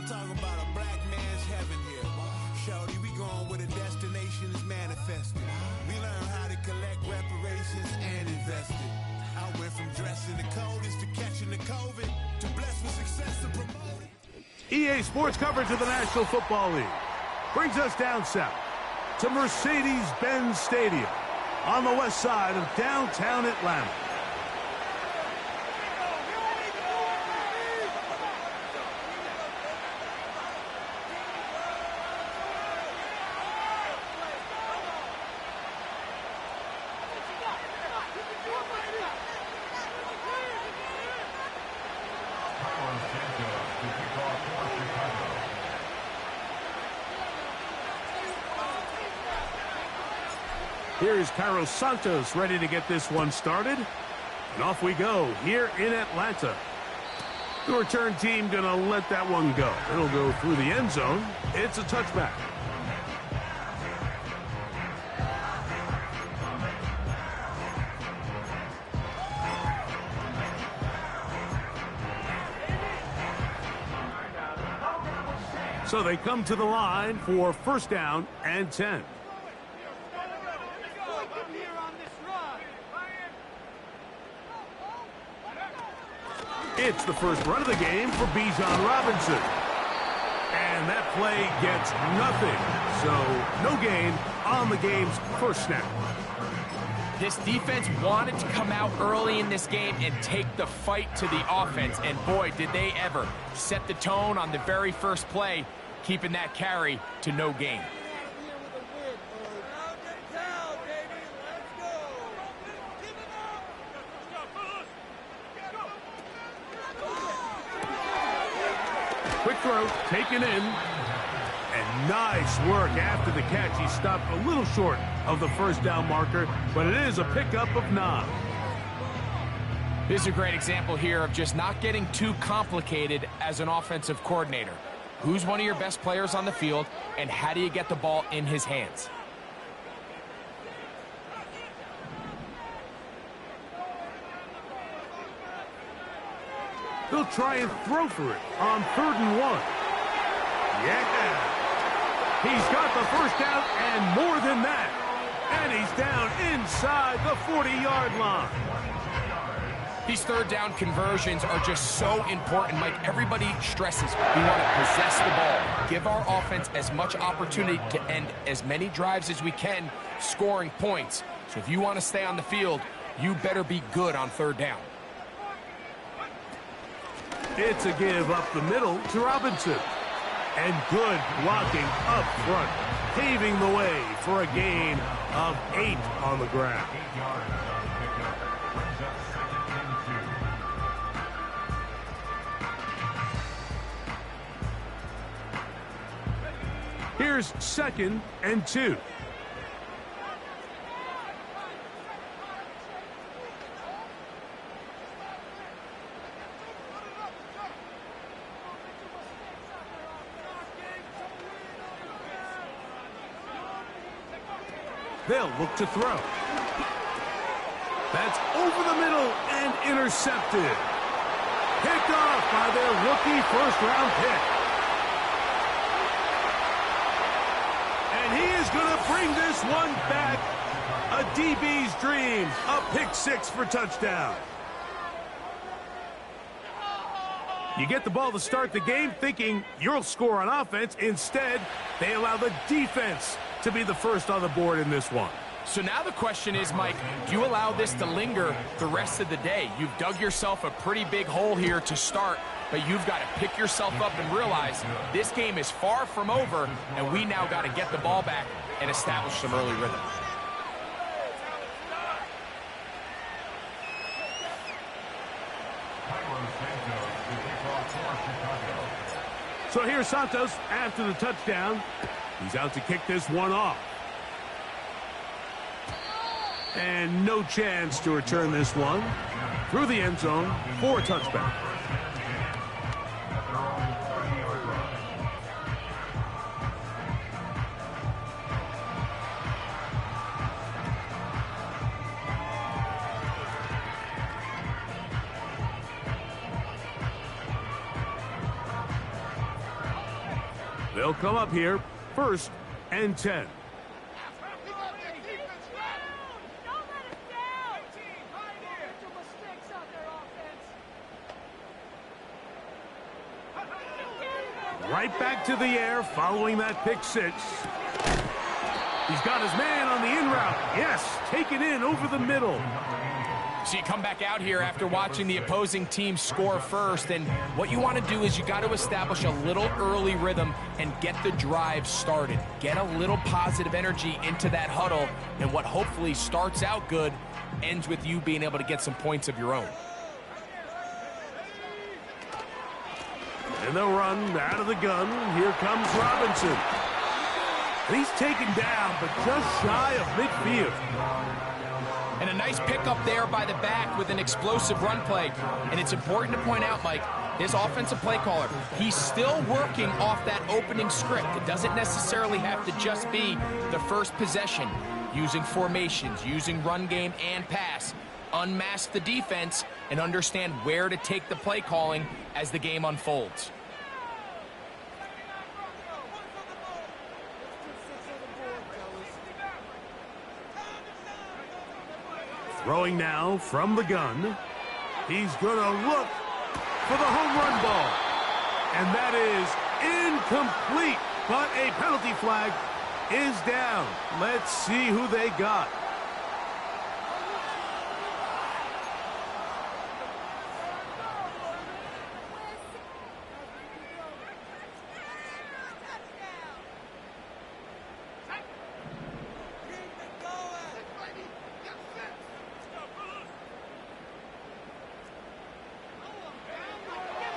I'm talking about a black man's heaven here. Shorty, we going where the destination is manifested. We learn how to collect reparations and invest it. I went from dressing the coldest to catching the COVID to blessed with success and promoting. EA Sports coverage of the National Football League brings us down south to Mercedes-Benz Stadium on the west side of downtown Atlanta. Here's Carlos Santos ready to get this one started. And off we go here in Atlanta. The return team going to let that one go. It'll go through the end zone. It's a touchback. So they come to the line for first down and 10. It's the first run of the game for Bijan Robinson. And that play gets nothing. So no gain on the game's first snap. This defense wanted to come out early in this game and take the fight to the offense. And boy, did they ever set the tone on the very first play, keeping that carry to no gain. Quick throw, taken in, and nice work after the catch. He stopped a little short of the first down marker, but it is a pickup of 9. This is a great example here of just not getting too complicated as an offensive coordinator. Who's one of your best players on the field, and how do you get the ball in his hands? They'll try and throw for it on 3rd and 1. Yeah. He's got the first down and more than that. And he's down inside the 40-yard line. These third down conversions are just so important. Mike, everybody stresses we want to possess the ball, give our offense as much opportunity to end as many drives as we can, scoring points. So if you want to stay on the field, you better be good on 3rd down. It's a give up the middle to Robinson. And good blocking up front, paving the way for a gain of 8 on the ground. Here's 2nd and 2. They'll look to throw. That's over the middle and intercepted. Picked off by their rookie first-round pick. And he is going to bring this one back. A DB's dream. A pick-6 for touchdown. You get the ball to start the game thinking you'll score on offense. Instead, they allow the defense to be the first on the board in this one. So now the question is, Mike, do you allow this to linger the rest of the day? You've dug yourself a pretty big hole here to start, but you've got to pick yourself up and realize this game is far from over, and we now got to get the ball back and establish some early rhythm. So here's Santos after the touchdown. He's out to kick this one off. And no chance to return this one through the end zone for a touchback. They'll come up here, 1st and 10. Right back to the air following that pick 6. He's got his man on the in route. Yes, taken in over the middle. So you come back out here after watching the opposing team score first, and what you want to do is you got to establish a little early rhythm and get the drive started. Get a little positive energy into that huddle, and what hopefully starts out good ends with you being able to get some points of your own. And they'll run out of the gun. Here comes Robinson. And he's taken down, but just shy of midfield. And a nice pickup there by the back with an explosive run play. And it's important to point out, Mike, this offensive play caller, he's still working off that opening script. It doesn't necessarily have to just be the first possession. Using formations, using run game and pass. Unmask the defense and understand where to take the play calling as the game unfolds. Throwing now from the gun. He's going to look for the home run ball. And that is incomplete. But a penalty flag is down. Let's see who they got.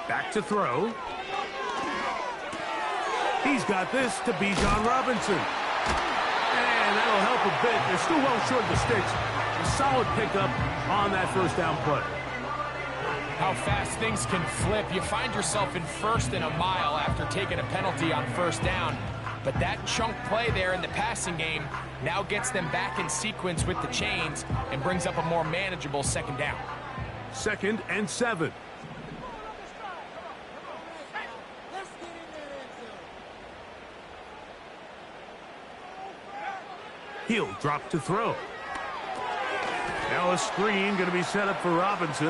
Back to throw. He's got this to Bijan Robinson. And that'll help a bit. They're still well short of the sticks. A solid pickup on that first down play. How fast things can flip. You find yourself in 1st and a mile after taking a penalty on 1st down. But that chunk play there in the passing game now gets them back in sequence with the chains and brings up a more manageable 2nd down. 2nd and 7. He'll drop to throw. Now a screen going to be set up for Robinson.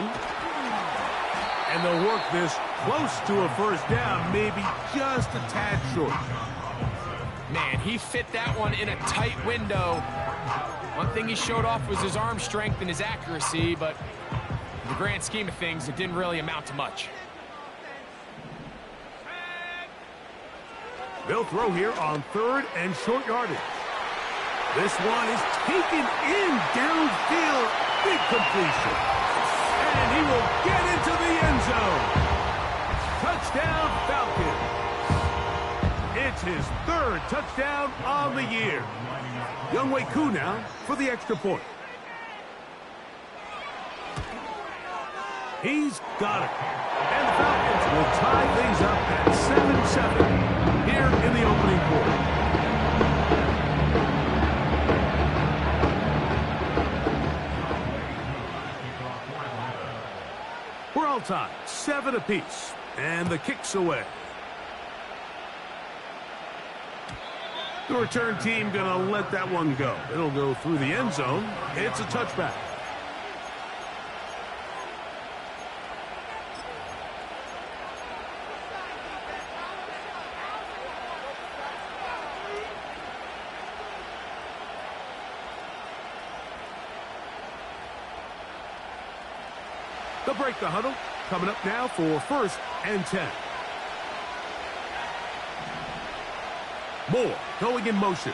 And they'll work this close to a 1st down, maybe just a tad short. Man, he fit that one in a tight window. One thing he showed off was his arm strength and his accuracy, but in the grand scheme of things, it didn't really amount to much. They'll throw here on 3rd and short yardage. This one is taken in downfield. Big completion. And he will get into the end zone. Touchdown, Falcons. It's his 3rd touchdown on the year. Younghoe Koo now for the extra point. He's got it. And the Falcons will tie things up at 7-7 here in the opening quarter. We're all tied, 7 apiece, and the kick's away. The return team going to let that one go. It'll go through the end zone. It's a touchback. They'll break the huddle. Coming up now for 1st and 10. Moore going in motion.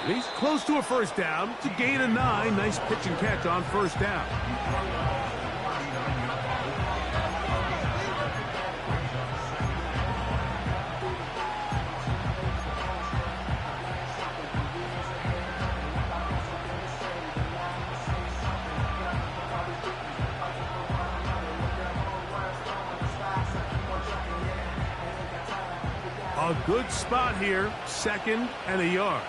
And he's close to a 1st down to gain a 9. Nice pitch and catch on 1st down. A good spot here, 2nd and a yard.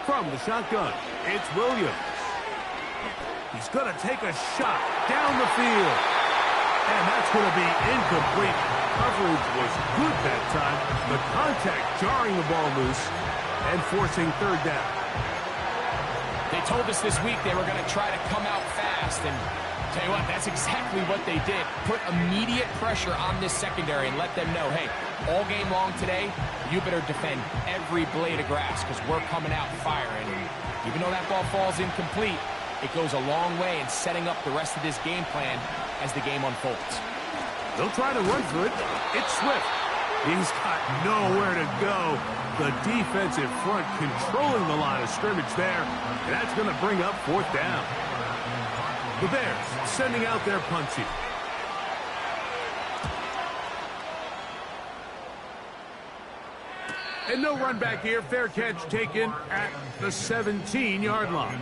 From the shotgun, it's Williams. He's going to take a shot down the field. And that's going to be incomplete. Coverage was good that time. The contact jarring the ball loose and forcing third down. They told us this week they were going to try to come out fast, and tell you what, that's exactly what they did. Put immediate pressure on this secondary and let them know, hey, all game long today, you better defend every blade of grass because we're coming out firing. And even though that ball falls incomplete, it goes a long way in setting up the rest of this game plan as the game unfolds. They'll try to run for it. It's Swift. He's got nowhere to go. The defensive front controlling the line of scrimmage there. And that's going to bring up fourth down. The Bears sending out their punt team. And no run back here. Fair catch taken at the 17-yard line.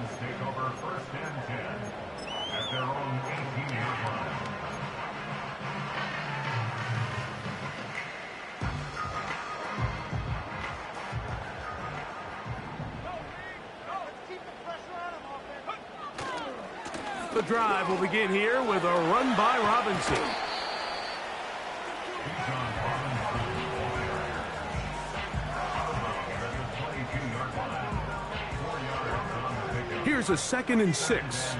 The drive will begin here with a run by Robinson. Here's a 2nd and 6.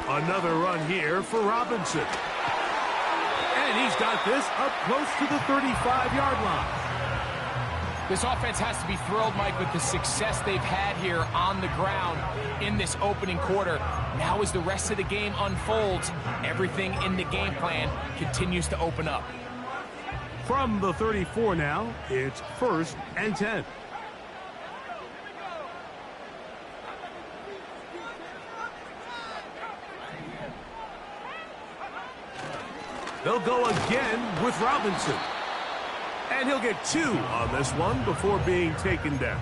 Another run here for Robinson. And he's got this up close to the 35-yard line. This offense has to be thrilled, Mike, with the success they've had here on the ground in this opening quarter. Now as the rest of the game unfolds, everything in the game plan continues to open up. From the 34 now, it's 1st and 10. They'll go again with Robinson. And he'll get 2 on this one before being taken down.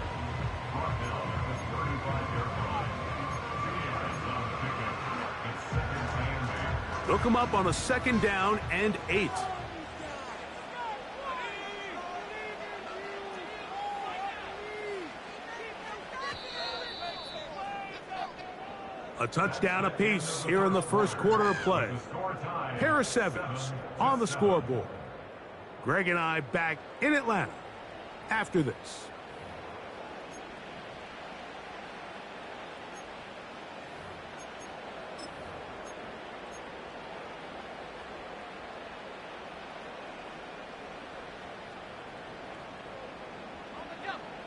They'll come up on a 2nd down and 8. A touchdown apiece here in the first quarter of play. Harris Evans on the scoreboard. Greg and I back in Atlanta after this.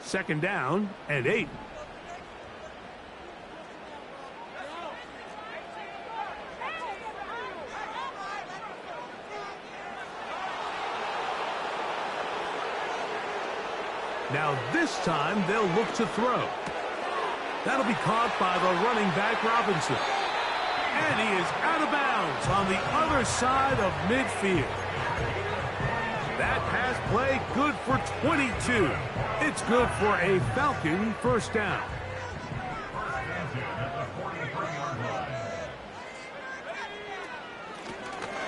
Second down and 8. Now this time they'll look to throw. That'll be caught by the running back Robinson. And he is out of bounds on the other side of midfield. That pass play good for 22. It's good for a Falcon first down.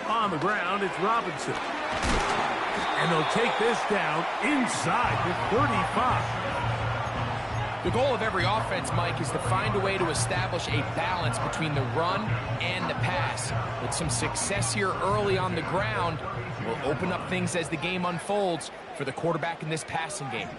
On the ground, it's Robinson. And they'll take this down inside the 35. The goal of every offense, Mike, is to find a way to establish a balance between the run and the pass. With some success here early on the ground, will open up things as the game unfolds for the quarterback in this passing game.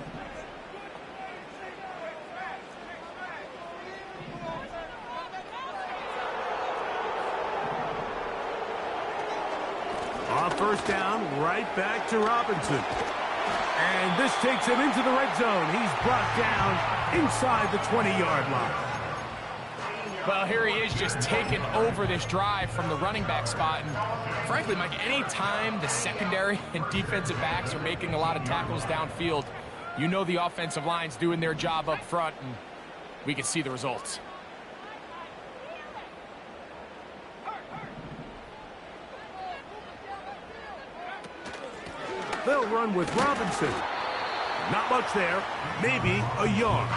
On first down, right back to Robinson. And this takes him into the red zone. He's brought down inside the 20-yard line. Well, here he is just taking over this drive from the running back spot. And frankly, Mike, any time the secondary and defensive backs are making a lot of tackles downfield, you know the offensive line's doing their job up front, and we can see the results. They'll run with Robinson. Not much there, maybe a yard.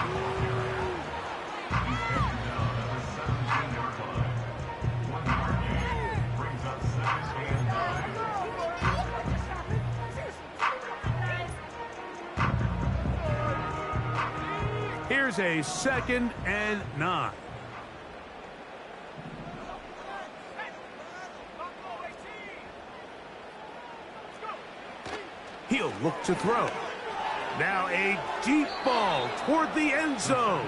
Here's a 2nd and 9. He'll look to throw. Now a deep ball toward the end zone.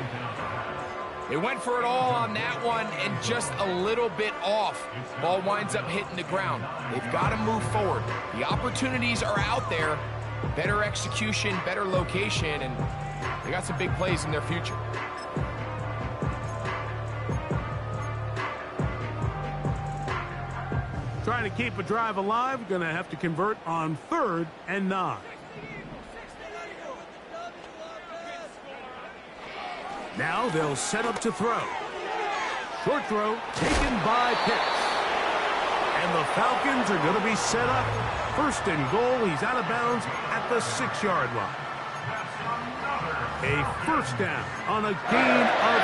They went for it all on that one and just a little bit off. Ball winds up hitting the ground. They've got to move forward. The opportunities are out there. Better execution, better location, and they got some big plays in their future. Trying to keep a drive alive, going to have to convert on 3rd and 9. Now they'll set up to throw. Short throw taken by Pitts. And the Falcons are going to be set up. 1st and goal. He's out of bounds at the 6-yard line. A 1st down on a gain of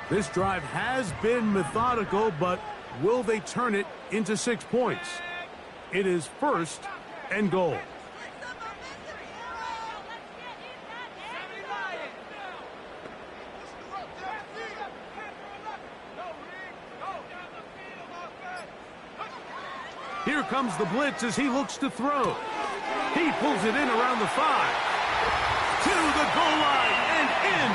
11. This drive has been methodical, but will they turn it into 6 points? It is 1st and goal. Here comes the blitz as he looks to throw. He pulls it in around the 5. To the goal line and in.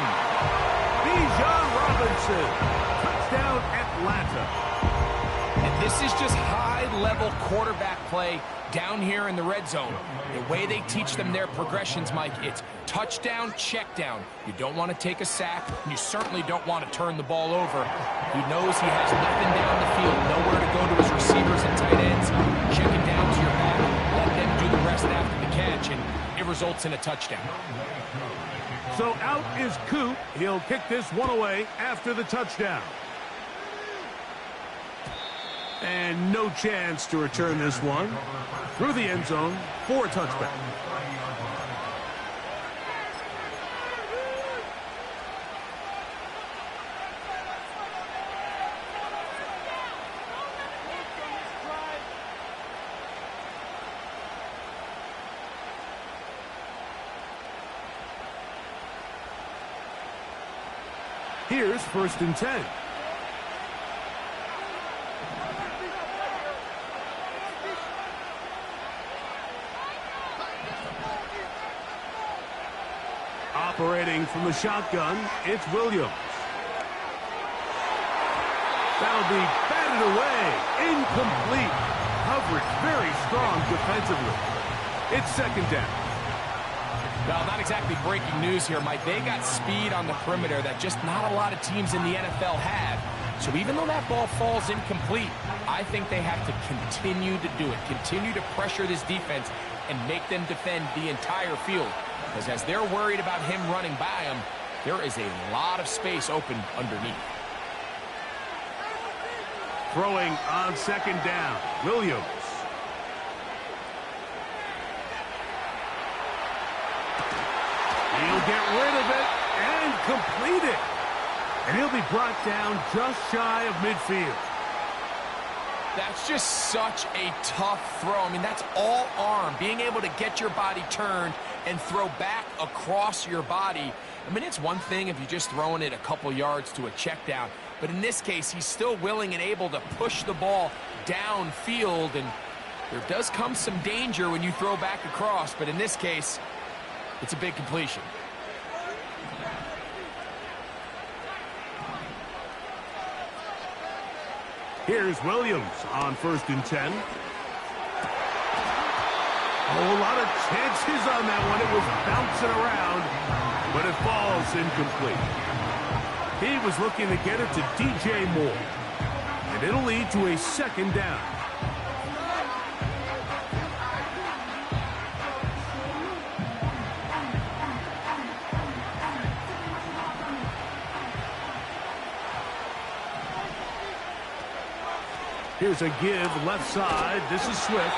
Bijan Robinson. Touchdown Atlanta. And this is just high-level quarterback play down here in the red zone. The way they teach them their progressions, Mike, it's touchdown, check down. You don't want to take a sack, and you certainly don't want to turn the ball over. He knows he has nothing down the field, nowhere to go to his receivers and tight ends. Check it down to your back, let them do the rest after the catch, and it results in a touchdown. So out is Coop. He'll kick this one away after the touchdown. And no chance to return this one. Through the end zone for a touchback. Here's 1st and 10. Operating from the shotgun, it's Williams. That'll be batted away. Incomplete. Coverage very strong defensively. It's 2nd down. Well, not exactly breaking news here, Mike. They got speed on the perimeter that just not a lot of teams in the NFL have. So even though that ball falls incomplete, I think they have to continue to do it. Continue to pressure this defense and make them defend the entire field. Because as they're worried about him running by them, there is a lot of space open underneath. Throwing on 2nd down, Williams. He'll get rid of it and complete it. And he'll be brought down just shy of midfield. That's just such a tough throw. I mean, that's all arm. Being able to get your body turned and throw back across your body. I mean, it's one thing if you're just throwing it a couple yards to a check down. But in this case, he's still willing and able to push the ball downfield. And there does come some danger when you throw back across. But in this case, it's a big completion. Here's Williams on 1st and 10. Oh, a lot of chances on that one. It was bouncing around, but it falls incomplete. He was looking to get it to DJ Moore, and it'll lead to a 2nd down. Here's a give left side. This is Swift.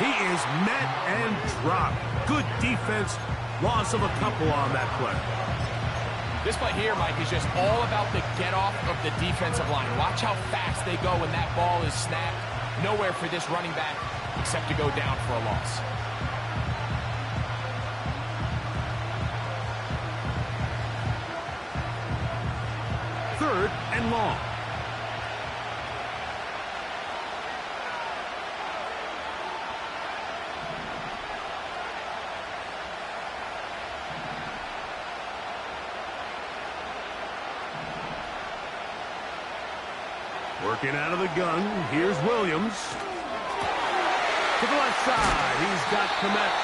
He is met and dropped. Good defense. Loss of a couple on that play. This play here, Mike, is just all about the get-off of the defensive line. Watch how fast they go when that ball is snapped. Nowhere for this running back except to go down for a loss. and long. Working out of the gun, here's Williams. To the left side, he's got Komet.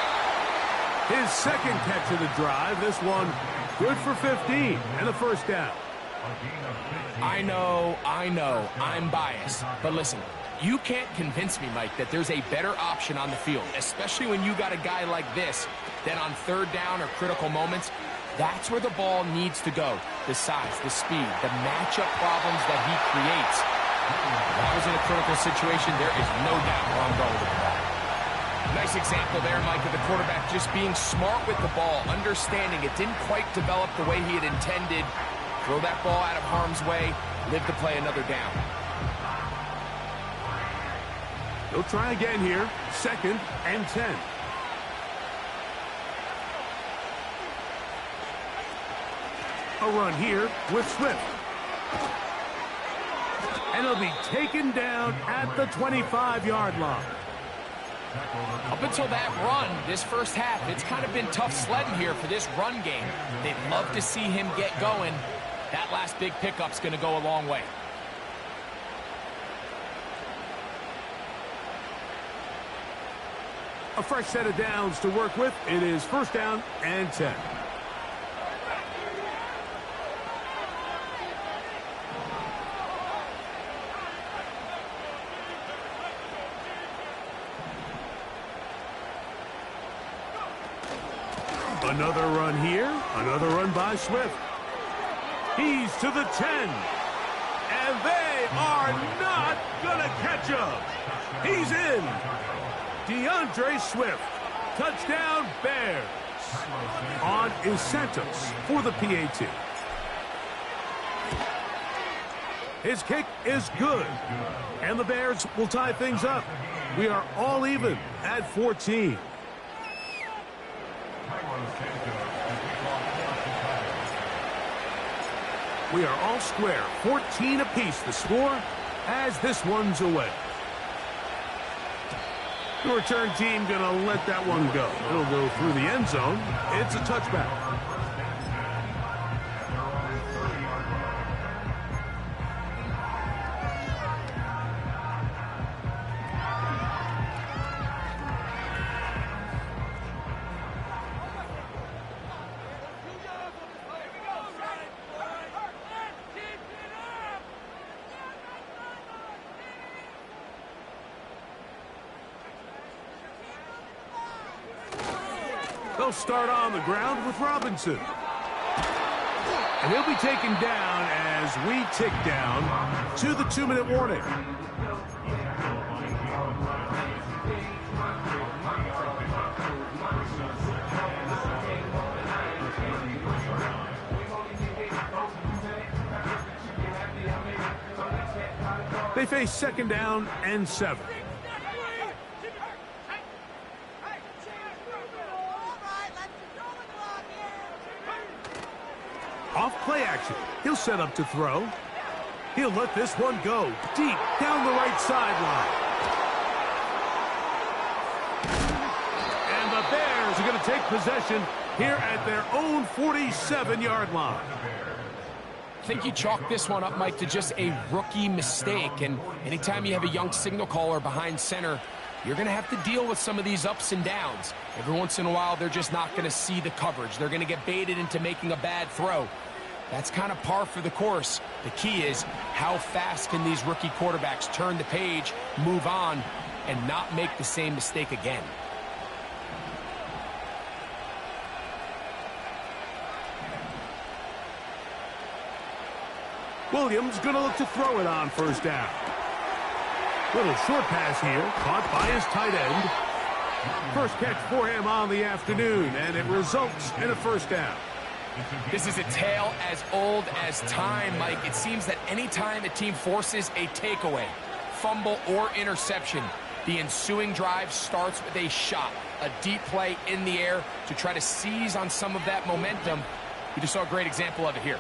His second catch of the drive, this one good for 15 and a first down. I know, I'm biased. But listen, you can't convince me, Mike, that there's a better option on the field, especially when you got a guy like this, that on third down or critical moments, that's where the ball needs to go. The size, the speed, the matchup problems that he creates. If I was in a critical situation, there is no doubt where I'm going with the ball. Nice example there, Mike, of the quarterback just being smart with the ball, understanding it didn't quite develop the way he had intended. Throw that ball out of harm's way, live to play another down. He'll try again here, 2nd and 10. A run here with Swift. And he'll be taken down at the 25-yard line. Up until that run, this first half, it's kind of been tough sledding here for this run game. They'd love to see him get going. That last big pickup's going to go a long way. A fresh set of downs to work with. It is 1st down and 10. Another run here, another run by Swift. He's to the 10, and they are not going to catch him. He's in. DeAndre Swift, touchdown Bears. On is Santos for the PAT. His kick is good, and the Bears will tie things up. We are all even at 14. We are all square, 14 apiece the score as this one's away. The return team going to let that one go. It'll go through the end zone. It's a touchback. They'll start on the ground with Robinson. And he'll be taken down as we tick down to the 2-minute warning. They face 2nd down and 7. Off play action. He'll set up to throw. He'll let this one go deep down the right sideline. And the Bears are going to take possession here at their own 47-yard line. I think you chalk this one up, Mike, to just a rookie mistake. And anytime you have a young signal caller behind center, you're going to have to deal with some of these ups and downs. Every once in a while, they're just not going to see the coverage. They're going to get baited into making a bad throw. That's kind of par for the course. The key is how fast can these rookie quarterbacks turn the page, move on, and not make the same mistake again. Williams going to look to throw it on 1st down. Little short pass here, caught by his tight end. First catch for him on the afternoon, and it results in a 1st down. This is a tale as old as time, Mike. It seems that anytime a team forces a takeaway, fumble, or interception, the ensuing drive starts with a shot, a deep play in the air to try to seize on some of that momentum. We just saw a great example of it here.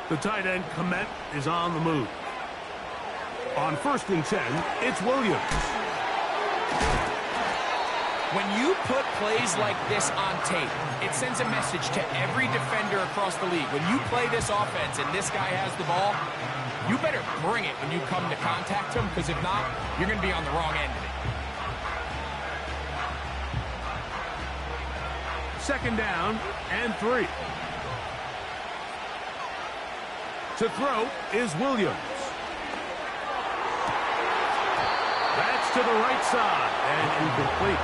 The tight end, Komet, is on the move. On 1st and 10, it's Williams. When you put plays like this on tape, it sends a message to every defender across the league. When you play this offense and this guy has the ball, you better bring it when you come to contact him, because if not, you're going to be on the wrong end of it. 2nd down and 3. To throw is Williams. That's to the right side and incomplete.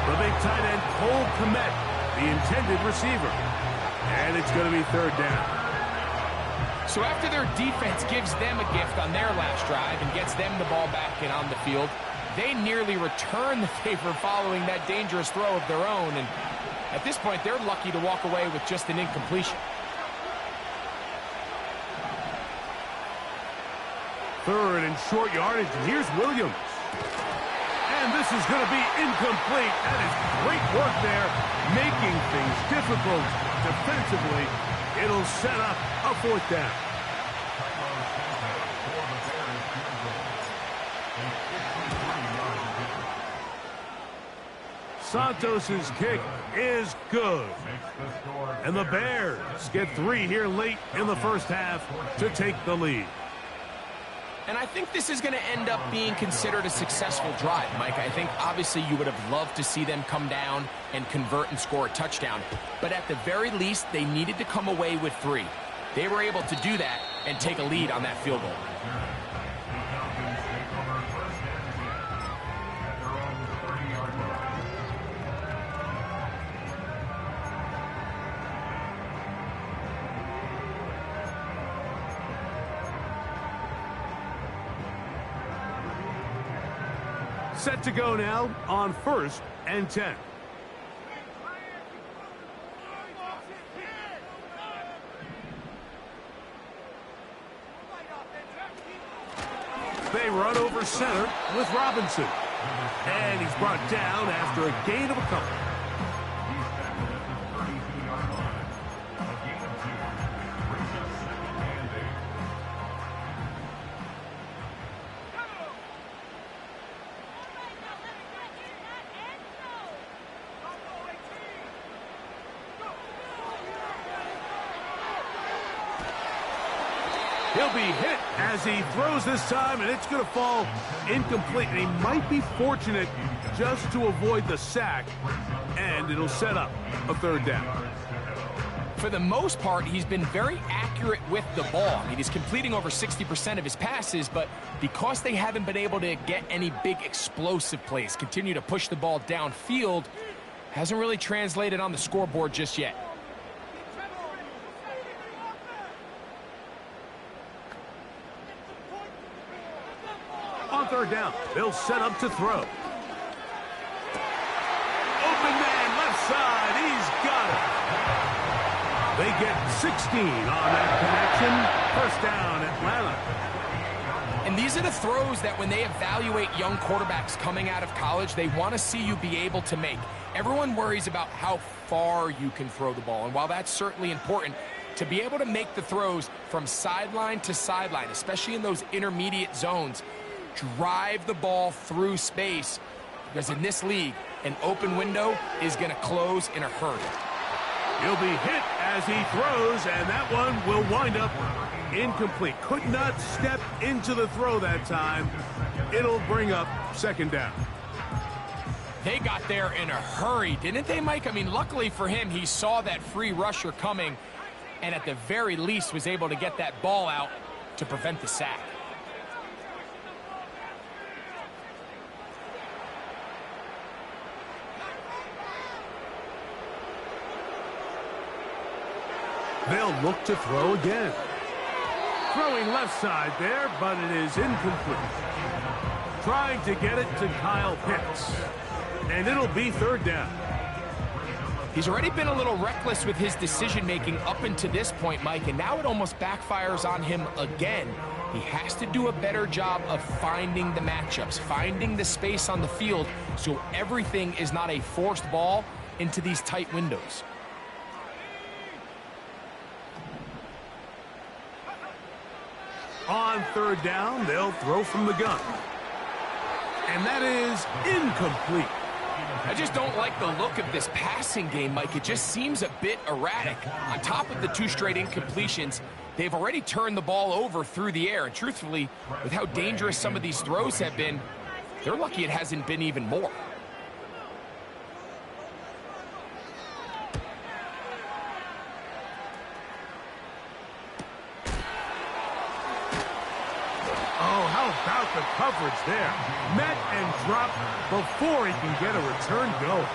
The big tight end, Cole Komet, the intended receiver. And it's going to be 3rd down. So after their defense gives them a gift on their last drive and gets them the ball back and on the field, they nearly return the favor following that dangerous throw of their own. And at this point, they're lucky to walk away with just an incompletion. 3rd and short yardage, and here's Williams. And this is going to be incomplete. That is great work there, making things difficult defensively. It'll set up a 4th down. Santos's kick is good. And the Bears get 3 here late in the 1st half to take the lead. And I think this is going to end up being considered a successful drive, Mike. I think obviously you would have loved to see them come down and convert and score a touchdown. But at the very least, they needed to come away with 3. They were able to do that and take a lead on that field goal. Set to go now on 1st and 10. They run over center with Robinson. And he's brought down after a gain of a couple. He'll be hit as he throws this time, and it's going to fall incomplete. And he might be fortunate just to avoid the sack, and it'll set up a 3rd down. For the most part, he's been very accurate with the ball. I mean, he's completing over 60% of his passes, but because they haven't been able to get any big explosive plays, continue to push the ball downfield, hasn't really translated on the scoreboard just yet. On 3rd down, they'll set up to throw. Open man, left side, he's got it. They get 16 on that connection. 1st down, Atlanta. And these are the throws that when they evaluate young quarterbacks coming out of college, they want to see you be able to make. Everyone worries about how far you can throw the ball. And while that's certainly important, to be able to make the throws from sideline to sideline, especially in those intermediate zones, drive the ball through space, because in this league, an open window is going to close in a hurry. He'll be hit as he throws, and that one will wind up incomplete. Could not step into the throw that time. It'll bring up 2nd down. They got there in a hurry, didn't they, Mike? I mean, luckily for him, he saw that free rusher coming, and at the very least was able to get that ball out to prevent the sack. They'll look to throw again. Throwing left side there, but it is incomplete. Trying to get it to Kyle Pitts. And it'll be 3rd down. He's already been a little reckless with his decision-making up until this point, Mike, and now it almost backfires on him again. He has to do a better job of finding the matchups, finding the space on the field, so everything is not a forced ball into these tight windows. On third down, they'll throw from the gun. And that is incomplete. I just don't like the look of this passing game, Mike. It just seems a bit erratic. On top of the 2 straight incompletions, they've already turned the ball over through the air. And truthfully, with how dangerous some of these throws have been, they're lucky it hasn't been even more. Oh, how about the coverage there? Met and dropped before he can get a return going.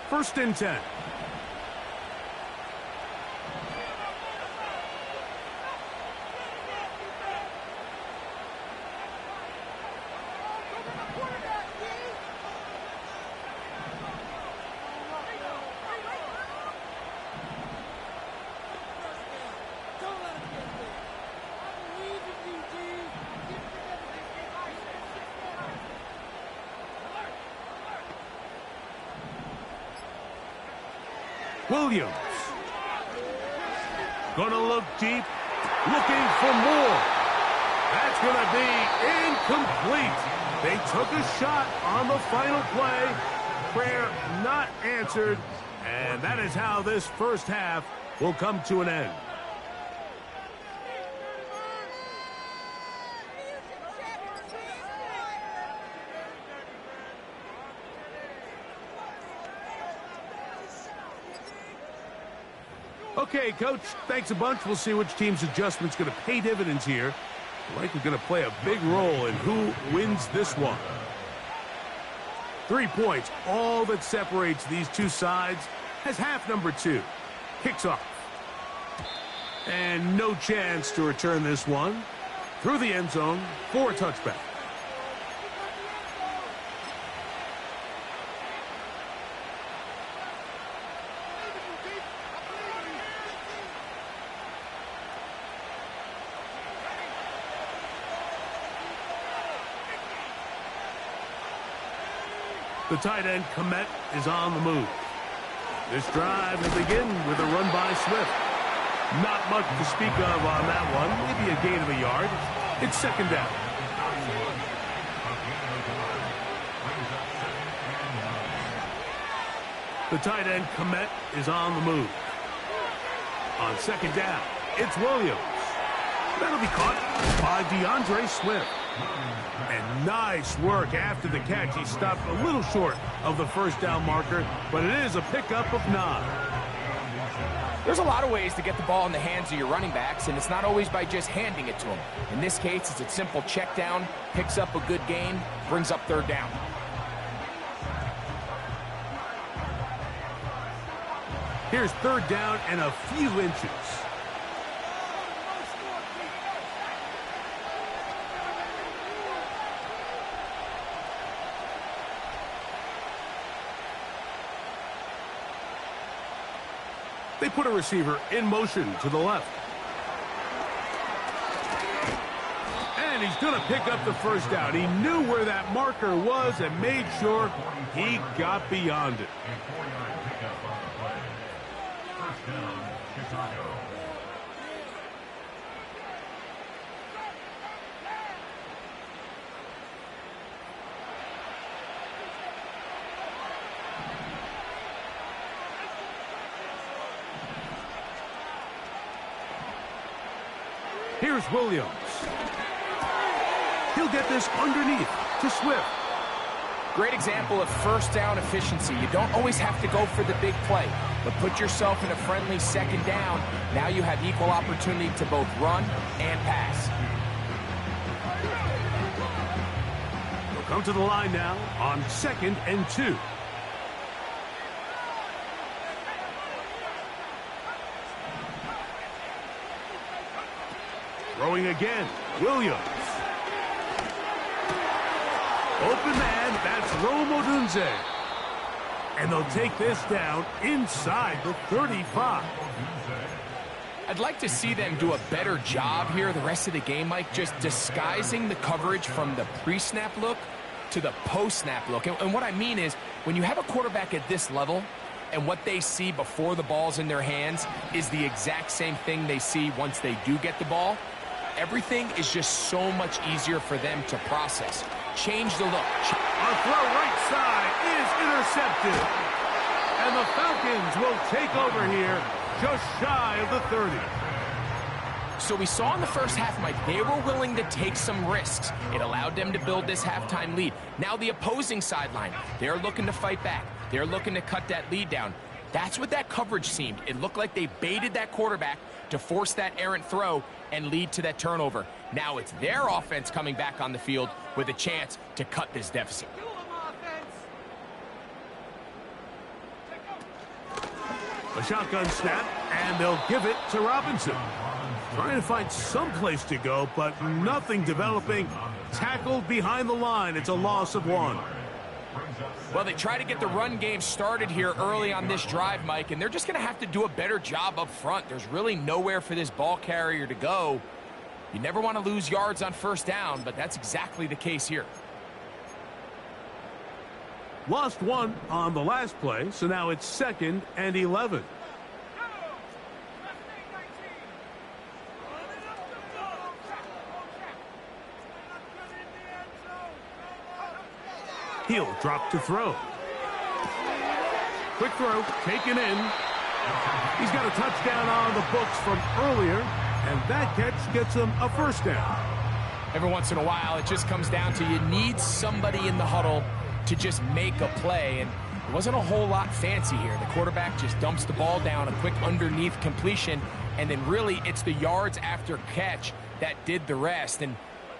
First and 10. Williams. Gonna look deep, looking for more. That's gonna be incomplete. They took a shot on the final play. Prayer not answered, and that is how this first half will come to an end. Okay, Coach, thanks a bunch. We'll see which team's adjustment's going to pay dividends here. Likely going to play a big role in who wins this one. 3 points, all that separates these two sides, as half number 2 kicks off. And no chance to return this one through the end zone for a touchback. The tight end, Komet, is on the move. This drive will begin with a run by Swift. Not much to speak of on that one. Maybe a gain of a yard. It's second down. The tight end, Komet, is on the move. On second down, it's Williams. That'll be caught by DeAndre Swift. And nice work after the catch. He stopped a little short of the first down marker, but it is a pickup of 9. There's a lot of ways to get the ball in the hands of your running backs, and it's not always by just handing it to them. In this case, it's a simple check down, picks up a good gain, brings up third down. Here's third down and a few inches. They put a receiver in motion to the left. And he's going to pick up the first down. He knew where that marker was and made sure he got beyond it. Here's Williams. He'll get this underneath to Swift. Great example of first down efficiency. You don't always have to go for the big play, but put yourself in a friendly second down. Now you have equal opportunity to both run and pass. We'll come to the line now on 2nd and 2. Throwing again, Williams. Open man, that's Rome Odunze. And they'll take this down inside the 35. I'd like to see them do a better job here the rest of the game, Mike, just disguising the coverage from the pre-snap look to the post-snap look. And what I mean is, when you have a quarterback at this level and what they see before the ball's in their hands is the exact same thing they see once they do get the ball, everything is just so much easier for them to process. Change the look. A throw right side is intercepted. And the Falcons will take over here just shy of the 30. So we saw in the first half, Mike, they were willing to take some risks. It allowed them to build this halftime lead. Now the opposing sideline, they're looking to fight back. They're looking to cut that lead down. That's what that coverage seemed. It looked like they baited that quarterback to force that errant throw and lead to that turnover. Now it's their offense coming back on the field with a chance to cut this deficit. A shotgun snap, and they'll give it to Robinson. Trying to find some place to go, but nothing developing. Tackled behind the line. It's a loss of 1. Well, they try to get the run game started here early on this drive, Mike, and they're just going to have to do a better job up front. There's really nowhere for this ball carrier to go. You never want to lose yards on first down, but that's exactly the case here. Lost 1 on the last play, so now it's 2nd and 11. He'll drop to throw. Quick throw, taken in. He's got a touchdown on the books from earlier, and that catch gets him a first down. Every once in a while, it just comes down to you need somebody in the huddle to just make a play, and it wasn't a whole lot fancy here. The quarterback just dumps the ball down, a quick underneath completion, and then really it's the yards after catch that did the rest, and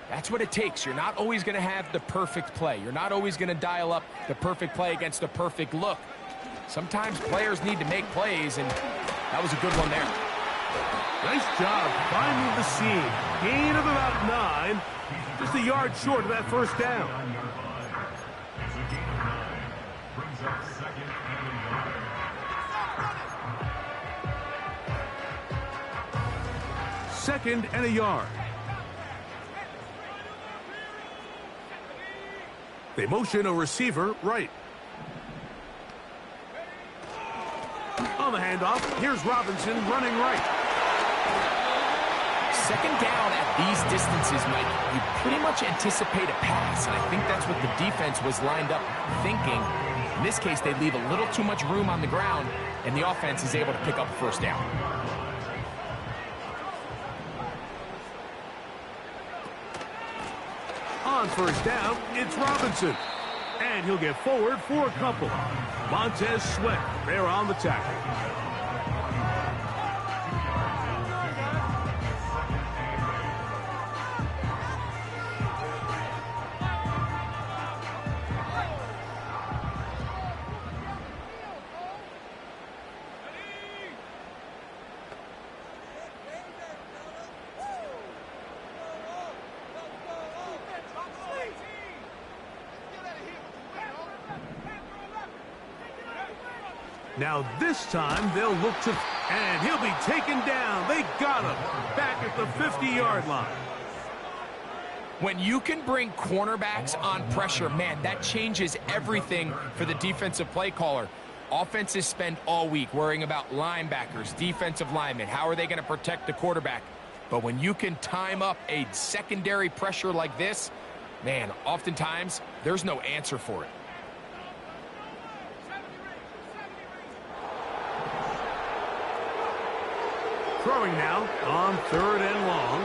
that's what it takes. You're not always going to have the perfect play. You're not always going to dial up the perfect play against the perfect look. Sometimes players need to make plays, and that was a good one there. Nice job finding the seam. Gain of about 9. Just a yard short of that first down. Second and a yard. They motion a receiver right. On the handoff, here's Robinson running right. Second down at these distances, Mike, you pretty much anticipate a pass, and I think that's what the defense was lined up thinking. In this case, they leave a little too much room on the ground, and the offense is able to pick up a first down. On first down, it's Robinson. And he'll get forward for a couple. Montez Sweat there on the tackle. Now this time they'll look to, and he'll be taken down. They got him back at the 50-yard line. When you can bring cornerbacks on pressure, man, that changes everything for the defensive play caller. Offenses spend all week worrying about linebackers, defensive linemen. How are they going to protect the quarterback? But when you can time up a secondary pressure like this, man, oftentimes there's no answer for it. Throwing now on 3rd and long.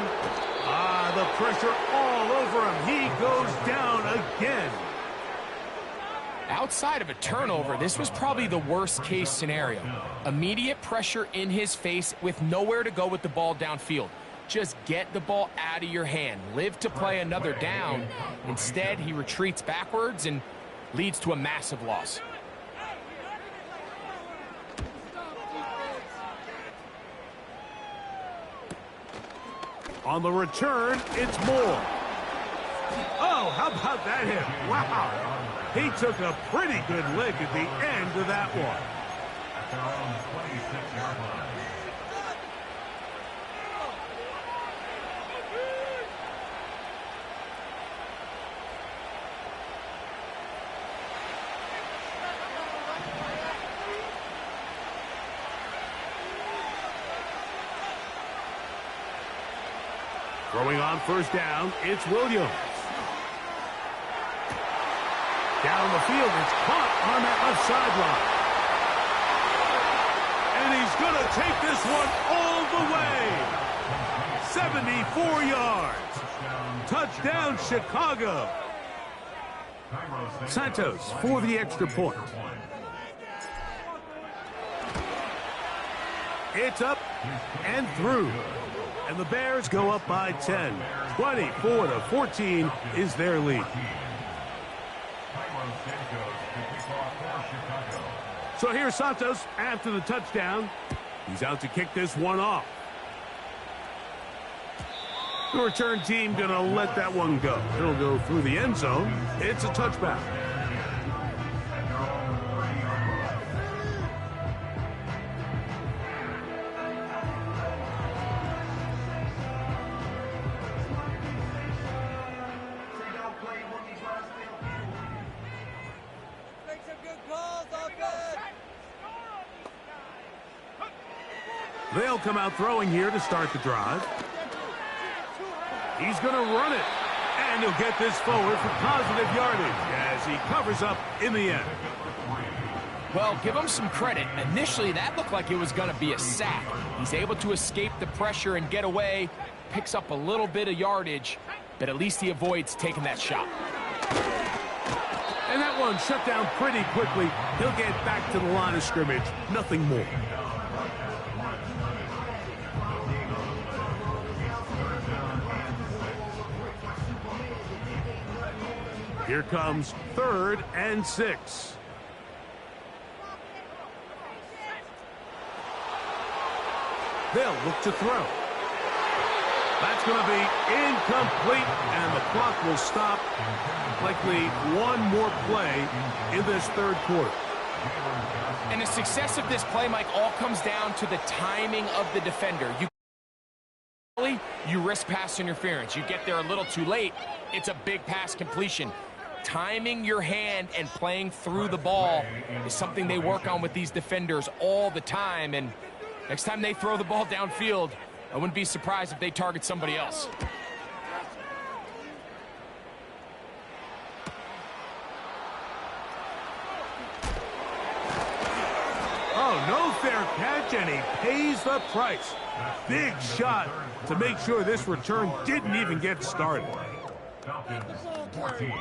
The pressure all over him. He goes down again. Outside of a turnover, this was probably the worst case scenario. Immediate pressure in his face with nowhere to go with the ball downfield. Just get the ball out of your hand. Live to play another down. Instead, he retreats backwards and leads to a massive loss. On the return, it's Moore. Oh, how about that hit? Wow. He took a pretty good lick at the end of that one. At their own 26-yard line. Throwing on first down, it's Williams. Down the field, it's caught on that left sideline. And he's going to take this one all the way. 74 yards. Touchdown, Chicago. Santos for the extra point. It's up and through. And the Bears go up by 10. 24-14 is their lead. So here's Santos after the touchdown. He's out to kick this one off. The return team going to let that one go. It'll go through the end zone. It's a touchback. They'll come out throwing here to start the drive. He's going to run it. And he'll get this forward for positive yardage as he covers up in the end. Well, give him some credit. Initially, that looked like it was going to be a sack. He's able to escape the pressure and get away. Picks up a little bit of yardage, but at least he avoids taking that shot. And that one shut down pretty quickly. He'll get back to the line of scrimmage. Nothing more. Here comes 3rd and 6. They'll look to throw. That's going to be incomplete, and the clock will stop. Likely one more play in this third quarter. And the success of this play, Mike, all comes down to the timing of the defender. You risk pass interference. You get there a little too late, it's a big pass completion. Timing your hand and playing through the ball is something they work on with these defenders all the time. And next time they throw the ball downfield, I wouldn't be surprised if they target somebody else. Oh, no fair catch, and he pays the price. Big shot to make sure this return didn't even get started. Falcons 14.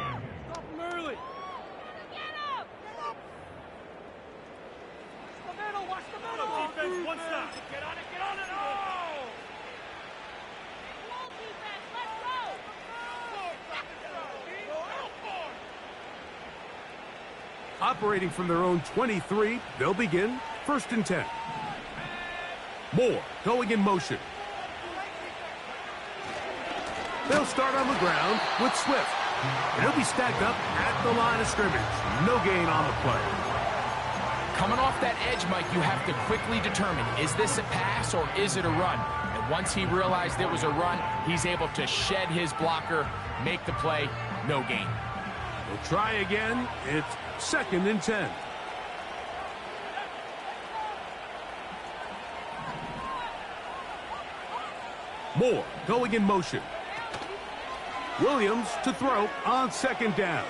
One stop. Get on it, get on it. Oh! Defense, let's go! Operating from their own 23, they'll begin 1st and 10. Moore going in motion. They'll start on the ground with Swift. He'll be stacked up at the line of scrimmage. No gain on the play. Coming off that edge, Mike, you have to quickly determine, is this a pass or is it a run? And once he realized it was a run, he's able to shed his blocker, make the play, no gain. We'll try again. It's 2nd and 10. Moore going in motion. Williams to throw on 2nd down.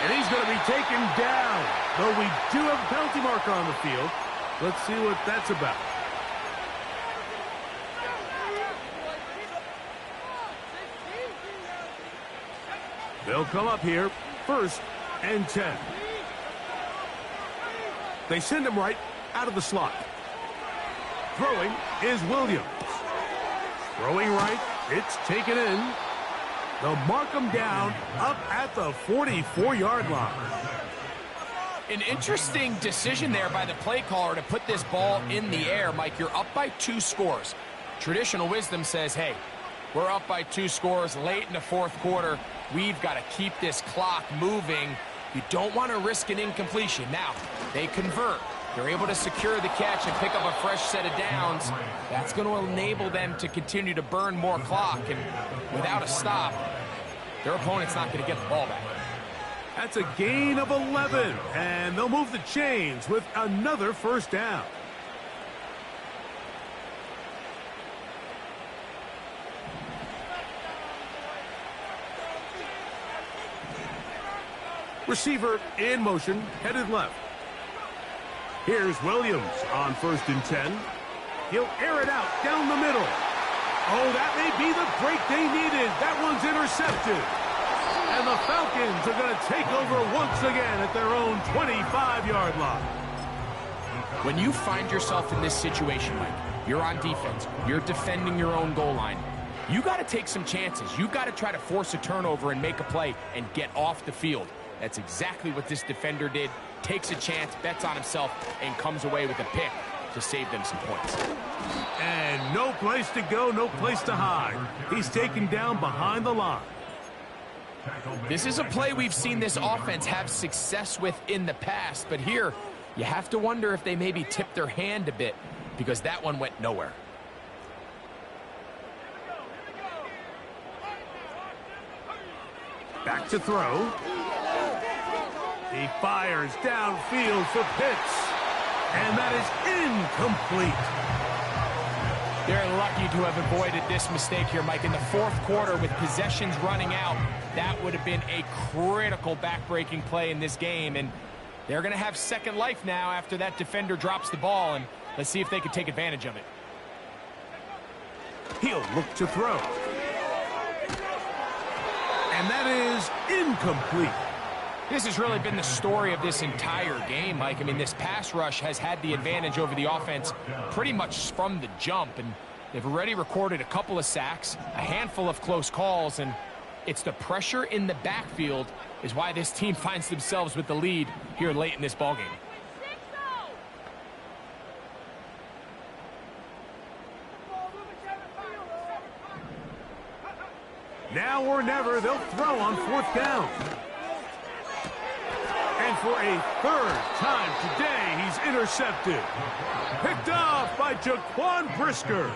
And he's going to be taken down. Though we do have a penalty marker on the field. Let's see what that's about. They'll come up here, 1st and 10. They send him right out of the slot. Throwing is Williams. Throwing right, it's taken in. They'll mark him down up at the 44-yard line. An interesting decision there by the play caller to put this ball in the air. Mike, you're up by 2 scores. Traditional wisdom says, hey, We're up by 2 scores late in the fourth quarter. We've got to keep this clock moving. You don't want to risk an incompletion. Now, they convert. They're able to secure the catch and pick up a fresh set of downs. That's going to enable them to continue to burn more clock. And without a stop, their opponent's not going to get the ball back. That's a gain of 11, and they'll move the chains with another first down. Receiver in motion, headed left. Here's Williams on 1st and 10. He'll air it out down the middle. Oh, that may be the break they needed. That one's intercepted. And the Falcons are going to take over once again at their own 25-yard line. When you find yourself in this situation, Mike, you're on defense, you're defending your own goal line, you got to take some chances. You got to try to force a turnover and make a play and get off the field. That's exactly what this defender did. Takes a chance, bets on himself, and comes away with a pick to save them some points. And no place to go, no place to hide. He's taken down behind the line. This is a play we've seen this offense have success with in the past, but here you have to wonder if they maybe tipped their hand a bit because that one went nowhere. Back to throw. He fires downfield for Pitts, and that is incomplete. They're lucky to have avoided this mistake here, Mike. In the fourth quarter, with possessions running out, that would have been a critical back-breaking play in this game, and they're going to have second life now after that defender drops the ball, and let's see if they can take advantage of it. He'll look to throw. And that is incomplete. This has really been the story of this entire game, Mike. I mean, this pass rush has had the advantage over the offense pretty much from the jump, and they've already recorded a couple of sacks, a handful of close calls, and it's the pressure in the backfield is why this team finds themselves with the lead here late in this ballgame. Now or never, they'll throw on 4th down. And for a 3rd time today, he's intercepted. Picked off by Jaquan Brisker.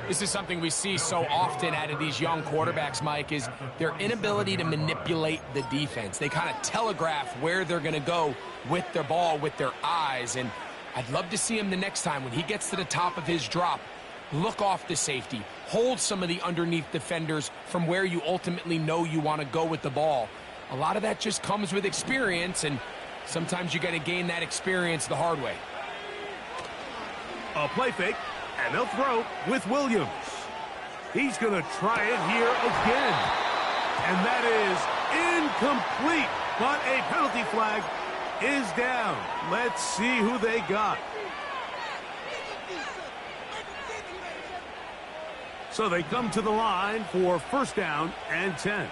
This is something we see so often out of these young quarterbacks, Mike, is their inability to manipulate the defense. They kind of telegraph where they're going to go with their ball, with their eyes. And I'd love to see him the next time when he gets to the top of his drop, look off the safety, hold some of the underneath defenders from where you ultimately know you want to go with the ball. A lot of that just comes with experience, and sometimes you got to gain that experience the hard way. A play fake, and they'll throw with Williams. He's going to try it here again. And that is incomplete, but a penalty flag is down. Let's see who they got. So they come to the line for 1st down and 10.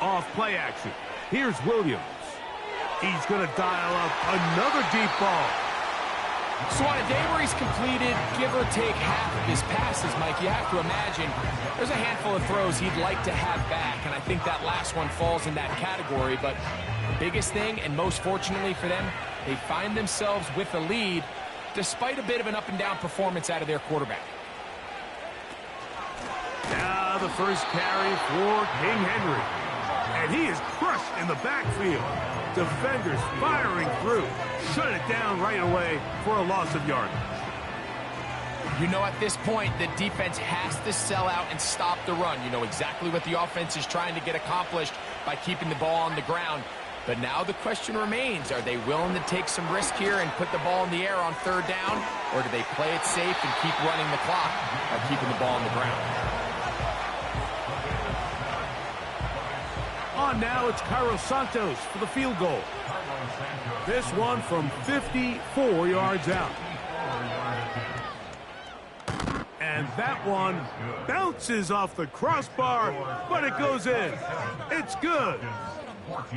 Off play action. Here's Williams. He's going to dial up another deep ball. So on a day where he's completed, give or take half of his passes, Mike, you have to imagine there's a handful of throws he'd like to have back, and I think that last one falls in that category. But the biggest thing, and most fortunately for them, they find themselves with the lead despite a bit of an up-and-down performance out of their quarterback. Now the first carry for King Henry. And he is crushed in the backfield. Defenders firing through. Shut it down right away for a loss of yardage. You know, at this point, the defense has to sell out and stop the run. You know exactly what the offense is trying to get accomplished by keeping the ball on the ground. But now the question remains, are they willing to take some risk here and put the ball in the air on 3rd down? Or do they play it safe and keep running the clock by keeping the ball on the ground? On now, it's Cairo Santos for the field goal. This one from 54 yards out. And And that one bounces off the crossbar, but it goes in. It's good.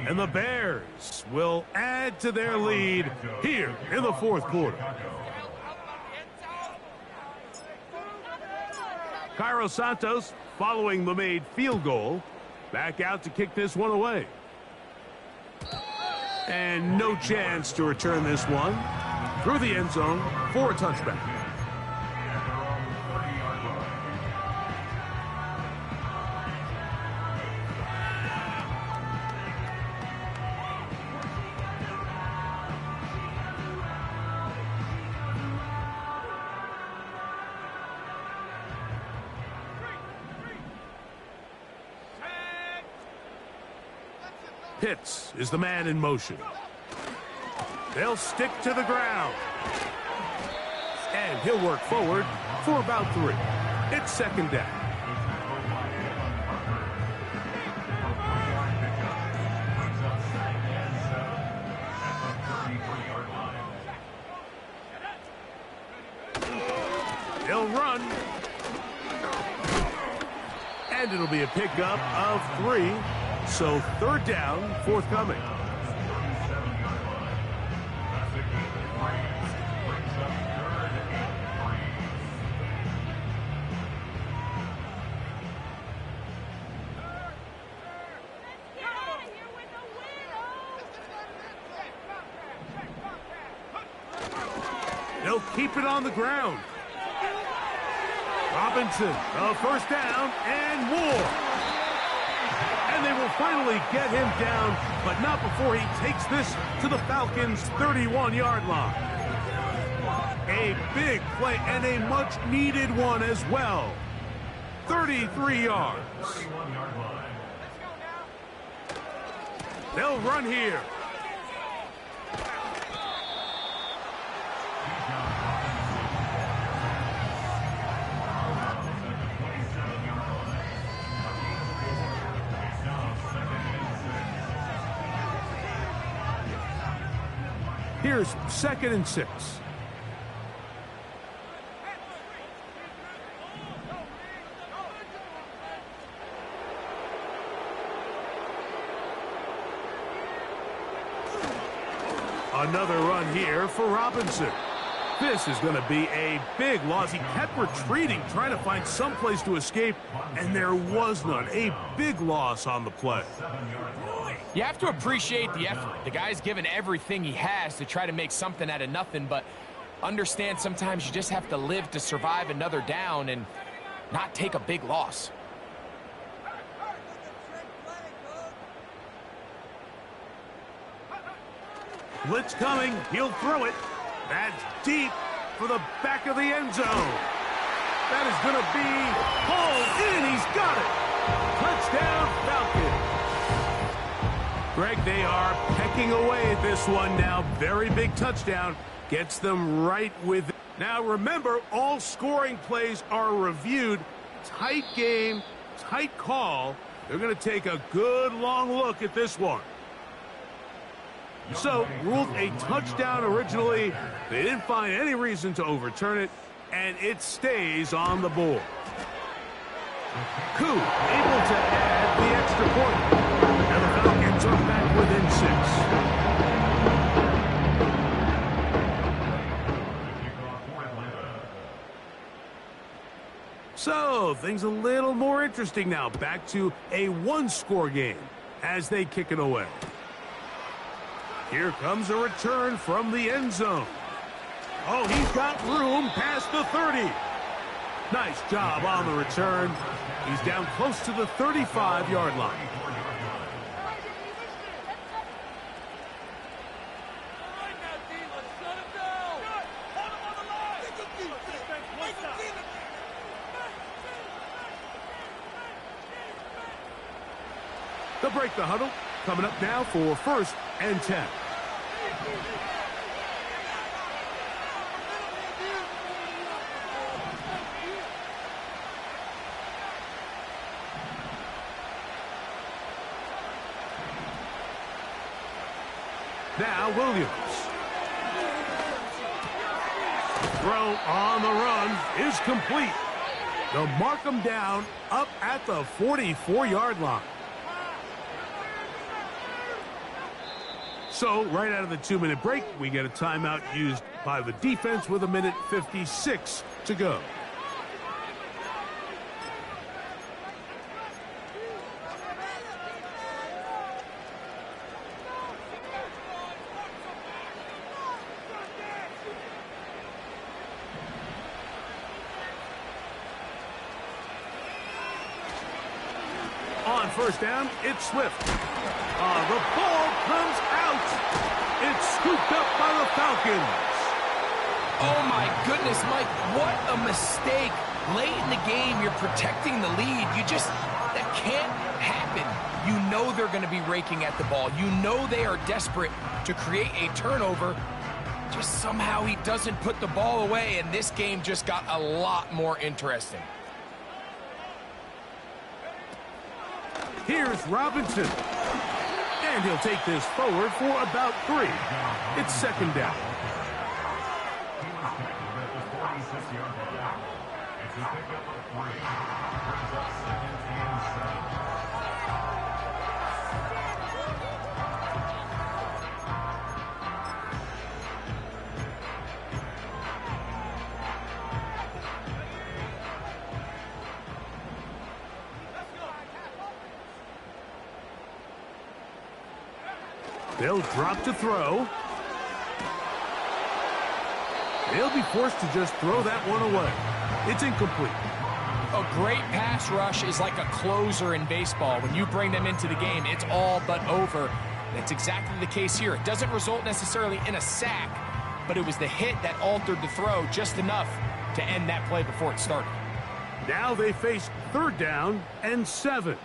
And the Bears will add to their lead here in the fourth quarter. Cairo Santos, following the made field goal, back out to kick this one away. And no chance to return this one through the end zone for a touchback. Pitts is the man in motion. They'll stick to the ground. And he'll work forward for about 3. It's second down. They'll run. And it'll be a pickup of 3. So third down, forthcoming. They'll keep it on the ground. Robinson, a first down and more. And they will finally get him down, but not before he takes this to the Falcons' 31-yard line. A big play and a much-needed one as well. 33 yards. They'll run here. Here's 2nd and 6. Another run here for Robinson. This is going to be a big loss. He kept retreating, trying to find some place to escape, and there was none. A big loss on the play. You have to appreciate the effort. The guy's given everything he has to try to make something out of nothing, but understand sometimes you just have to live to survive another down and not take a big loss. Blitz coming. He'll throw it. That's deep for the back of the end zone. That is going to be hauled in. He's got it. Touchdown, Falcons. Greg, they are pecking away at this one now. Very big touchdown. Gets them right with it. Now, remember, all scoring plays are reviewed. Tight game, tight call. They're going to take a good long look at this one. So, ruled a touchdown originally. They didn't find any reason to overturn it, and it stays on the board. Koo able to add the extra point. And the Falcons are back within 6. So, things a little more interesting now. Back to a one-score game as they kick it away. Here comes a return from the end zone. Oh, he's got room past the 30. Nice job on the return. He's down close to the 35-yard line. They'll break the huddle. Coming up now for 1st and 10. Now Williams. Throw on the run is complete. They'll mark them down up at the 44-yard line. So, right out of the 2-minute break, we get a timeout used by the defense with 1:56 to go. On first down, it's Swift. The ball comes out. It's scooped up by the Falcons. Oh, my goodness, Mike, what a mistake. Late in the game, you're protecting the lead. That can't happen. You know they're going to be raking at the ball. You know they are desperate to create a turnover. Just somehow he doesn't put the ball away, and this game just got a lot more interesting. Here's Robinson. And he'll take this forward for about 3. It's second down. He was tackled at the 46-yard line. It's a pickup of 3. Brings up second and 7. They'll drop to throw. They'll be forced to just throw that one away. It's incomplete. A great pass rush is like a closer in baseball. When you bring them into the game, it's all but over. That's exactly the case here. It doesn't result necessarily in a sack, but it was the hit that altered the throw just enough to end that play before it started. Now they face third down and 7.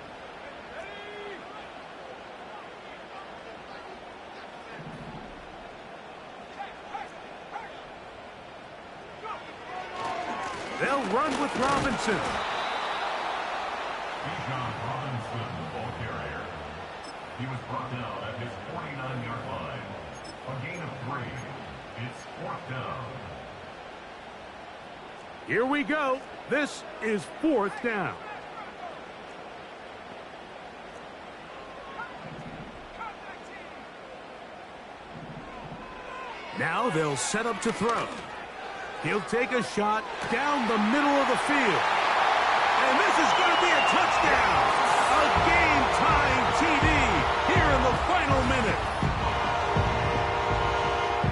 They'll run with Robinson. Bijan Robinson, the ball carrier. He was brought down at his 49-yard line. A gain of 3. It's 4th down. Here we go. This is 4th down. Now they'll set up to throw. He'll take a shot down the middle of the field. And this is going to be a touchdown. A game-tying TD here in the final minute.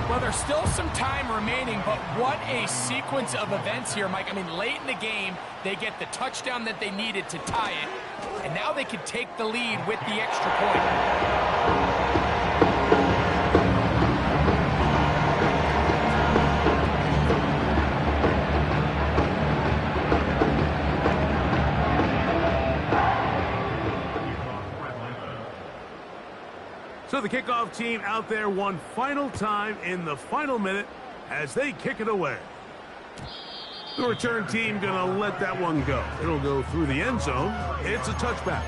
Well, there's still some time remaining, but what a sequence of events here, Mike. I mean, late in the game, they get the touchdown that they needed to tie it, and now they can take the lead with the extra point. So the kickoff team out there one final time in the final minute as they kick it away. The return team going to let that one go. It'll go through the end zone. It's a touchback.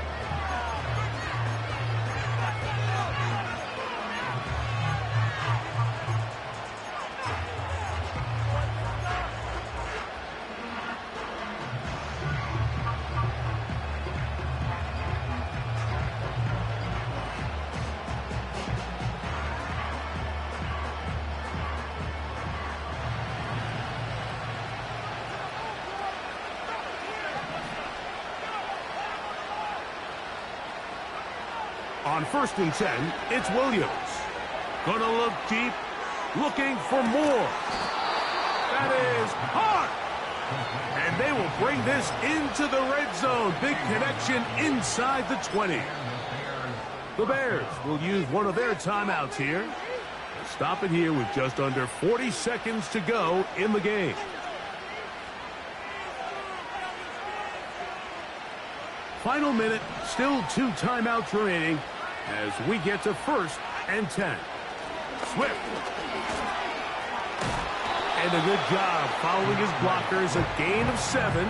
On 1st and 10, it's Williams. Gonna look deep, looking for more. That is hard. And they will bring this into the red zone. Big connection inside the 20. The Bears will use one of their timeouts here. They'll stop it here with just under 40 seconds to go in the game. Final minute, still 2 timeouts remaining as we get to 1st and 10. Swift. And a good job following his blockers, a gain of 7.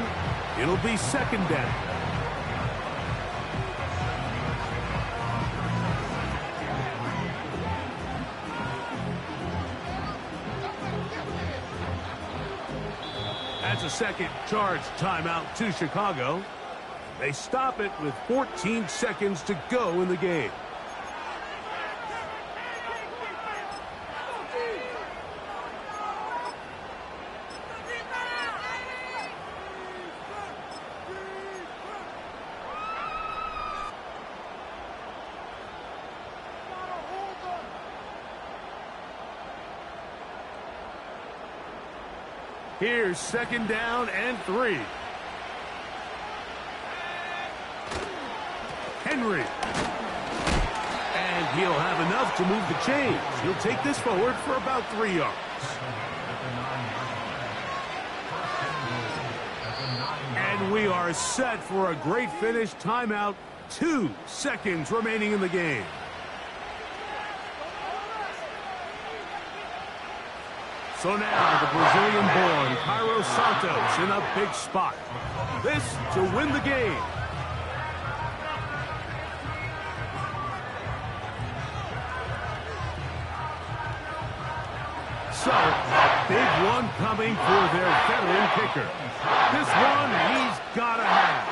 It'll be 2nd down. That's a second charge timeout to Chicago. They stop it with 14 seconds to go in the game. Here's second down and 3. Henry. And he'll have enough to move the chains. He'll take this forward for about 3 yards. And we are set for a great finish. Timeout. 2 seconds remaining in the game. So now the Brazilian-born Cairo Santos in a big spot. This to win the game. So, a big one coming for their veteran kicker. This one he's got to have.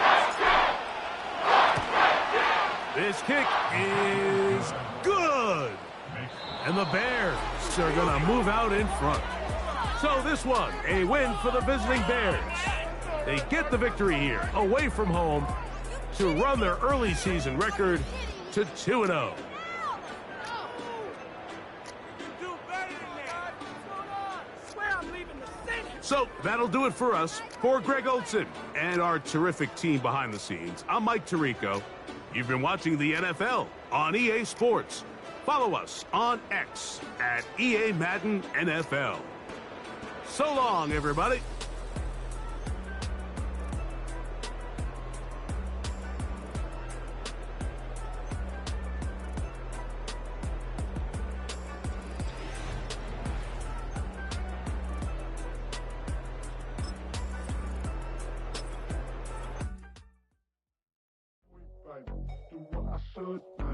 This kick is good. And the Bears are going to move out in front. So this one, a win for the visiting Bears. They get the victory here, away from home, to run their early season record to 2-0. So that'll do it for us. For Greg Olson and our terrific team behind the scenes, I'm Mike Tirico. You've been watching the NFL on EA Sports. Follow us on X at EA Madden NFL. So long, everybody. Do what I should.